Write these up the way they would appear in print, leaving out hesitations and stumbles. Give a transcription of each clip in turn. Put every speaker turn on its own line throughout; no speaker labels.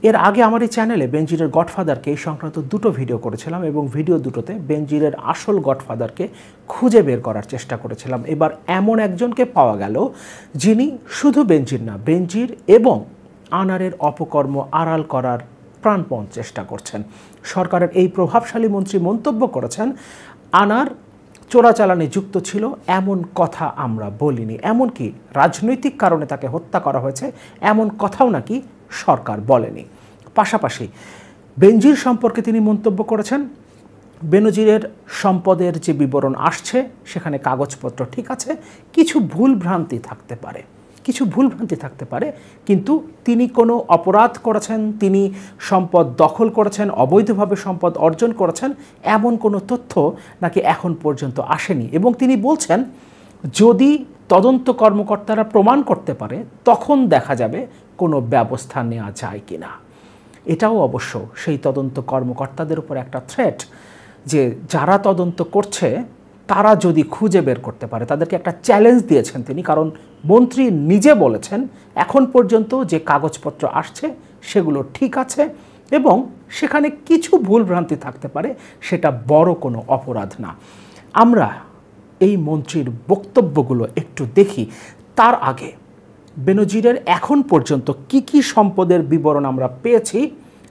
এর আগে আমার এই চ্যানেলে বেনজিরের গডফাদারকে এই সংক্রান্ত দুটো ভিডিও করেছিলাম এবং ভিডিও দুটোতে বেনজিরের আসল গডফাদারকে খুঁজে বের করার চেষ্টা করেছিলাম। এবার এমন একজনকে পাওয়া গেল যিনি শুধু বেনজির না, বেনজির এবং আনারের অপকর্ম আড়াল করার প্রাণপণ চেষ্টা করছেন। সরকারের এই প্রভাবশালী মন্ত্রী মন্তব্য করেছেন, আনার চোরাচালানে যুক্ত ছিল এমন কথা আমরা বলিনি, এমনকি রাজনৈতিক কারণে তাকে হত্যা করা হয়েছে এমন কথাও নাকি সরকার বলেনি। পাশাপাশি বেনজির সম্পর্কে তিনি মন্তব্য করেছেন, বেনজিরের সম্পদের যে বিবরণ আসছে সেখানে কাগজপত্র ঠিক আছে, কিছু ভুলভ্রান্তি থাকতে পারে, কিন্তু তিনি কোনো অপরাধ করেছেন, তিনি সম্পদ দখল করেছেন, অবৈধভাবে সম্পদ অর্জন করেছেন এমন কোনো তথ্য নাকি এখন পর্যন্ত আসেনি। এবং তিনি বলছেন যদি তদন্ত কর্মকর্তারা প্রমাণ করতে পারে তখন দেখা যাবে কোনো ব্যবস্থা নেওয়া যায় কিনা। এটাও অবশ্য সেই তদন্ত কর্মকর্তাদের উপর একটা থ্রেট, যে যারা তদন্ত করছে তারা যদি খুঁজে বের করতে পারে, তাদেরকে একটা চ্যালেঞ্জ দিয়েছেন তিনি। কারণ মন্ত্রী নিজে বলেছেন এখন পর্যন্ত যে কাগজপত্র আসছে সেগুলো ঠিক আছে এবং সেখানে কিছু ভুলভ্রান্তি থাকতে পারে, সেটা বড় কোনো অপরাধ না। আমরা এই মন্ত্রীর বক্তব্যগুলো একটু দেখি। তার আগে বেনজিরের এখন পর্যন্ত কি সম্পদের বিবরণ আমরা পেয়েছি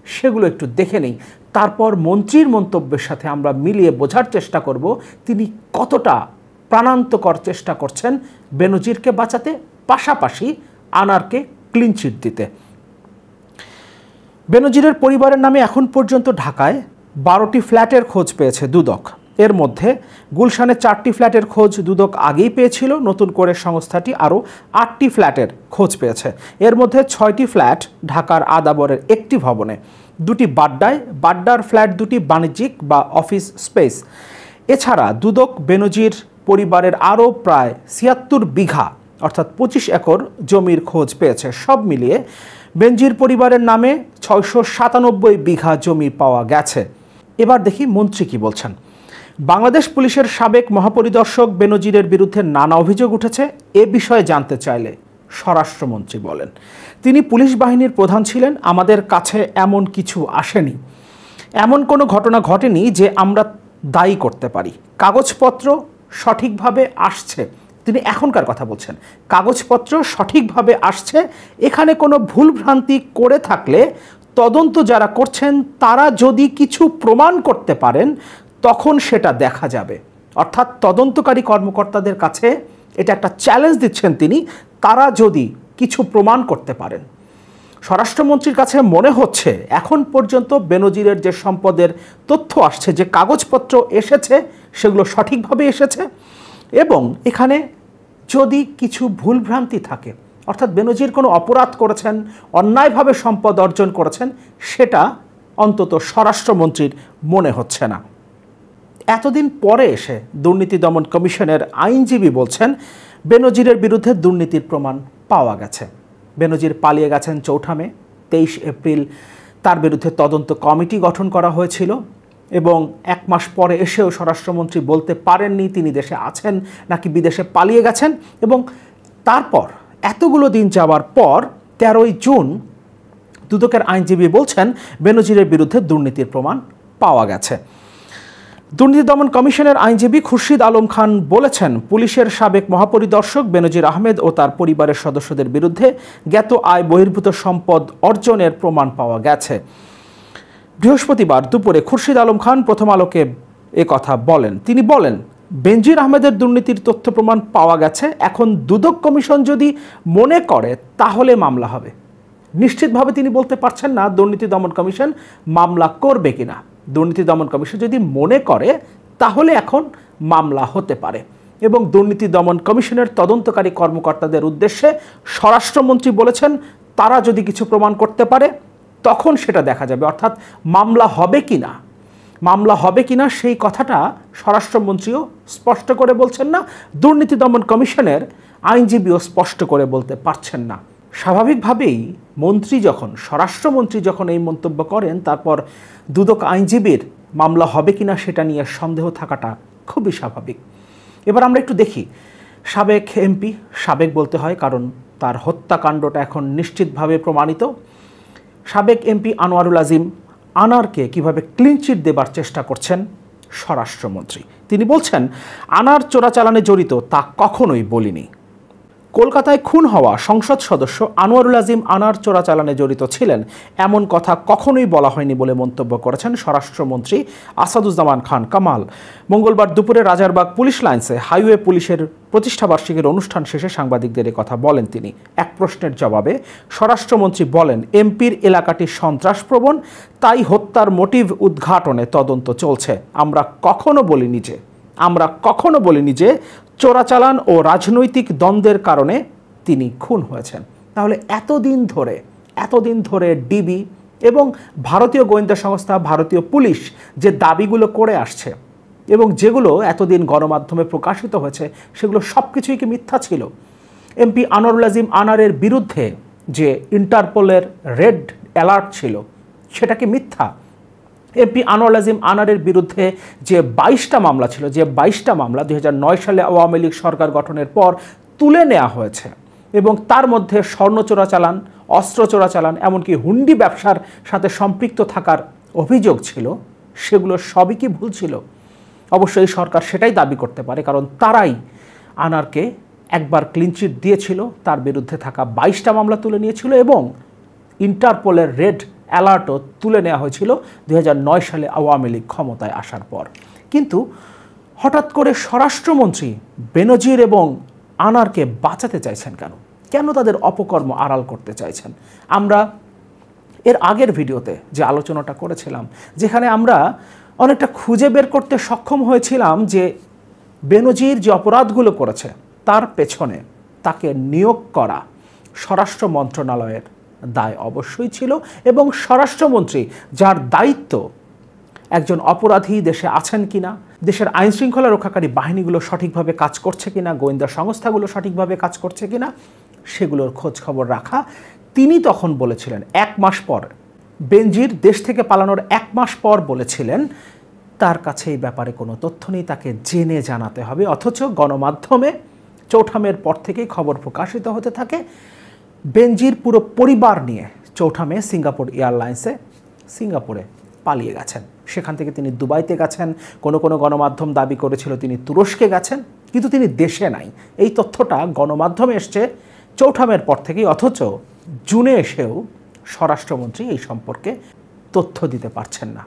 সেগুলো একটু দেখে নেই। তারপর মন্ত্রীর মন্তব্যের সাথে আমরা মিলিয়ে বোঝার চেষ্টা করব তিনি কতটা প্রাণান্তকর চেষ্টা করছেন বেনজিরকে বাঁচাতে, পাশাপাশি আনারকে ক্লিনচিট দিতে। বেনজিরের পরিবারের নামে এখন পর্যন্ত ঢাকায় 12টি ফ্ল্যাটের খোঁজ পেয়েছে দুদক। এর মধ্যে গুলশানে 4টি ফ্ল্যাটের খোঁজ দুদক আগেই পেয়েছিল, নতুন করে সংস্থাটি আরও 8টি ফ্ল্যাটের খোঁজ পেয়েছে। এর মধ্যে 6টি ফ্ল্যাট ঢাকার আদাবরের একটি ভবনে, 2টি বাড্ডার ফ্ল্যাট 2টি বাণিজ্যিক বা অফিস স্পেস। এছাড়া দুদক বেনজির পরিবারের আরও প্রায় 76 বিঘা অর্থাৎ 25 একর জমির খোঁজ পেয়েছে। সব মিলিয়ে বেনজির পরিবারের নামে 697 বিঘা জমি পাওয়া গেছে। এবার দেখি মন্ত্রী কি বলছেন। বাংলাদেশ পুলিশের সাবেক মহাপরিদর্শক বেনজিরের বিরুদ্ধে নানা অভিযোগ উঠেছে। এ বিষয়ে জানতে চাইলে স্বরাষ্ট্রমন্ত্রী বলেন, তিনি পুলিশ বাহিনীর প্রধান ছিলেন, আমাদের কাছে এমন কিছু আসেনি, এমন কোনো ঘটনা ঘটেনি যে আমরা দায়ী করতে পারি। কাগজপত্র সঠিকভাবে আসছে, তিনি এখনকার কথা বলছেন, কাগজপত্র সঠিকভাবে আসছে, এখানে কোনো ভুলভ্রান্তি করে থাকলে তদন্ত যারা করছেন তারা যদি কিছু প্রমাণ করতে পারেন তখন সেটা দেখা যাবে। অর্থাৎ তদন্তকারী কর্মকর্তাদের কাছে এটা একটা চ্যালেঞ্জ দিচ্ছেন তিনি, তারা যদি কিছু প্রমাণ করতে পারেন। স্বরাষ্ট্রমন্ত্রীর কাছে মনে হচ্ছে এখন পর্যন্ত বেনজিরের যে সম্পদের তথ্য আসছে, যে কাগজপত্র এসেছে সেগুলো সঠিকভাবে এসেছে এবং এখানে যদি কিছু ভুলভ্রান্তি থাকে, অর্থাৎ বেনজির কোনো অপরাধ করেছেন, অন্যায়ভাবে সম্পদ অর্জন করেছেন, সেটা অন্তত স্বরাষ্ট্রমন্ত্রীর মনে হচ্ছে না। এতদিন পরে এসে দুর্নীতি দমন কমিশনের আইনজীবী বলছেন বেনজিরের বিরুদ্ধে দুর্নীতির প্রমাণ পাওয়া গেছে। বেনজির পালিয়ে গেছেন 4 মে, 23 এপ্রিল তার বিরুদ্ধে তদন্ত কমিটি গঠন করা হয়েছিল এবং 1 মাস পরে এসেও স্বরাষ্ট্রমন্ত্রী বলতে পারেননি তিনি দেশে আছেন নাকি বিদেশে পালিয়ে গেছেন। এবং তারপর এতগুলো দিন যাওয়ার পর 13ই জুন দুদকের আইনজীবী বলছেন বেনজিরের বিরুদ্ধে দুর্নীতির প্রমাণ পাওয়া গেছে। দুর্নীতি দমন কমিশনের আইনজীবী খুরশিদ আলম খান বলেছেন, পুলিশের সাবেক মহাপরিদর্শক বেনজির আহমেদ ও তার পরিবারের সদস্যদের বিরুদ্ধে জ্ঞাত আয় বহির্ভূত সম্পদ অর্জনের প্রমাণ পাওয়া গেছে। বৃহস্পতিবার দুপুরে খুরশিদ আলম খান প্রথম আলোকে কথা বলেন। তিনি বলেন, বেনজির আহমেদের দুর্নীতির তথ্য প্রমাণ পাওয়া গেছে, এখন দুদক কমিশন যদি মনে করে তাহলে মামলা হবে। নিশ্চিতভাবে তিনি বলতে পারছেন না দুর্নীতি দমন কমিশন মামলা করবে কিনা। দুর্নীতি দমন কমিশন যদি মনে করে তাহলে এখন মামলা হতে পারে। এবং দুর্নীতি দমন কমিশনের তদন্তকারী কর্মকর্তাদের উদ্দেশ্যে স্বরাষ্ট্রমন্ত্রী বলেছেন তারা যদি কিছু প্রমাণ করতে পারে তখন সেটা দেখা যাবে। অর্থাৎ মামলা হবে কিনা সেই কথাটা স্বরাষ্ট্রমন্ত্রীও স্পষ্ট করে বলছেন না, দুর্নীতি দমন কমিশনের আইনজীবীও স্পষ্ট করে বলতে পারছেন না। স্বাভাবিকভাবেই স্বরাষ্ট্রমন্ত্রী যখন এই মন্তব্য করেন, তারপর দুদক আইনজীবীর মামলা হবে কিনা সেটা নিয়ে সন্দেহ থাকাটা খুবই স্বাভাবিক। এবার আমরা একটু দেখি সাবেক এমপি, সাবেক বলতে হয় কারণ তার হত্যাকাণ্ডটা এখন নিশ্চিতভাবে প্রমাণিত, সাবেক এমপি আনোয়ারুল আজিম আনারকে কিভাবে ক্লিনচিট দেবার চেষ্টা করছেন স্বরাষ্ট্রমন্ত্রী। তিনি বলছেন, আনার চোরাচালানে জড়িত তা কখনোই বলিনি। কলকাতায় খুন হওয়া সংসদ সদস্য আনোয়ারুল আজিম আনার চোরাচালানে জড়িত ছিলেন এমন কথা কখনোই বলা হয়নি বলে মন্তব্য করেছেন স্বরাষ্ট্রমন্ত্রী আসাদুজ্জামান খান কামাল। মঙ্গলবার দুপুরে রাজারবাগ পুলিশ লাইন্সে হাইওয়ে পুলিশের প্রতিষ্ঠাবার্ষিকীর অনুষ্ঠান শেষে সাংবাদিকদের কথা বলেন তিনি। এক প্রশ্নের জবাবে স্বরাষ্ট্রমন্ত্রী বলেন, এমপির এলাকাটি সন্ত্রাসপ্রবণ, তাই হত্যার মোটিভ উদ্ঘাটনে তদন্ত চলছে। আমরা কখনো বলিনি যে চোরাচালান ও রাজনৈতিক দ্বন্দ্বের কারণে তিনি খুন হয়েছেন। তাহলে এতদিন ধরে ডিবি এবং ভারতীয় গোয়েন্দা সংস্থা ভারতীয় পুলিশ যে দাবিগুলো করে আসছে এবং যেগুলো এতদিন গণমাধ্যমে প্রকাশিত হয়েছে, সেগুলো সব কিছুই কি মিথ্যা ছিল? এমপি আনোয়ারুল আজিম আনারের বিরুদ্ধে যে ইন্টারপোলের রেড অ্যালার্ট ছিল, সেটা কি মিথ্যা? এমপি আনোয়ারুল আজিম আনারের বিরুদ্ধে যে 22টা মামলা ছিল, যে 22টা মামলা 2009 সালে আওয়ামী লীগ সরকার গঠনের পর তুলে নেওয়া হয়েছে এবং তার মধ্যে স্বর্ণ চোরাচালান, অস্ত্র চোরাচালান, এমনকি হুন্ডি ব্যবসার সাথে সম্পৃক্ত থাকার অভিযোগ ছিল, সেগুলো সবই কি ভুল ছিল? অবশ্যই সরকার সেটাই দাবি করতে পারে, কারণ তারাই আনারকে একবার ক্লিনচিট দিয়েছিল, তার বিরুদ্ধে থাকা 22টা মামলা তুলে নিয়েছিল এবং ইন্টারপোলের রেড অ্যালার্টও তুলে নেওয়া হয়েছিল 2009 সালে আওয়ামী লীগ ক্ষমতায় আসার পর। কিন্তু হঠাৎ করে স্বরাষ্ট্রমন্ত্রী বেনজির এবং আনারকে বাঁচাতে চাইছেন কেন? কেন তাদের অপকর্ম আড়াল করতে চাইছেন? আমরা এর আগের ভিডিওতে যে আলোচনাটা করেছিলাম, যেখানে আমরা অনেকটা খুঁজে বের করতে সক্ষম হয়েছিলাম যে বেনজির যে অপরাধগুলো করেছে তার পেছনে তাকে নিয়োগ করা স্বরাষ্ট্র মন্ত্রণালয়ের দায় অবশ্যই ছিল এবং স্বরাষ্ট্রমন্ত্রী, যার দায়িত্ব একজন অপরাধী দেশে আছেন কিনা, দেশের আইনশৃঙ্খলা রক্ষাকারী বাহিনীগুলো সঠিকভাবে কাজ করছে কিনা, গোয়েন্দা সংস্থাগুলো সঠিকভাবে কাজ করছে কিনা, সেগুলোর খোঁজ খবর রাখা, তিনি তখন বলেছিলেন 1 মাস পর, বেনজির দেশ থেকে পালানোর 1 মাস পর বলেছিলেন তার কাছে এই ব্যাপারে কোনো তথ্য নেই, তাকে জেনে জানাতে হবে। অথচ গণমাধ্যমে চৌঠামের পর থেকেই খবর প্রকাশিত হতে থাকে বেনজির পুরো পরিবার নিয়ে চৌঠা মে সিঙ্গাপুর এয়ারলাইন্সে সিঙ্গাপুরে পালিয়ে গেছেন। সেখান থেকে তিনি দুবাইতে গেছেন, কোনো গণমাধ্যম দাবি করেছিল তিনি তুরস্কে গেছেন, কিন্তু তিনি দেশে নাই। এই তথ্যটা গণমাধ্যমে এসছে চৌঠামের পর থেকেই, অথচ জুনে এসেও স্বরাষ্ট্রমন্ত্রী এই সম্পর্কে তথ্য দিতে পারছেন না।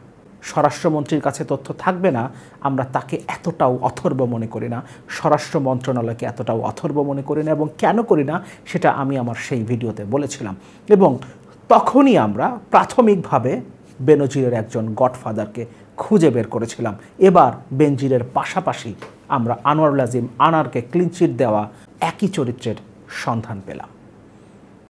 স্বরাষ্ট্রমন্ত্রীর কাছে তথ্য থাকবে না, আমরা তাকে এতটাও অথর্ব মনে করি না, স্বরাষ্ট্র মন্ত্রণালয়কে এতটাও অথর্ব মনে করি না। এবং কেন করি না সেটা আমি আমার সেই ভিডিওতে বলেছিলাম। এবং তখনই আমরা প্রাথমিকভাবে বেনজিরের একজন গডফাদারকে খুঁজে বের করেছিলাম। এবার বেনজিরের পাশাপাশি আমরা আনোয়ারুল আজিম আনারকে ক্লিনচিট দেওয়া একই চরিত্রের সন্ধান পেলাম।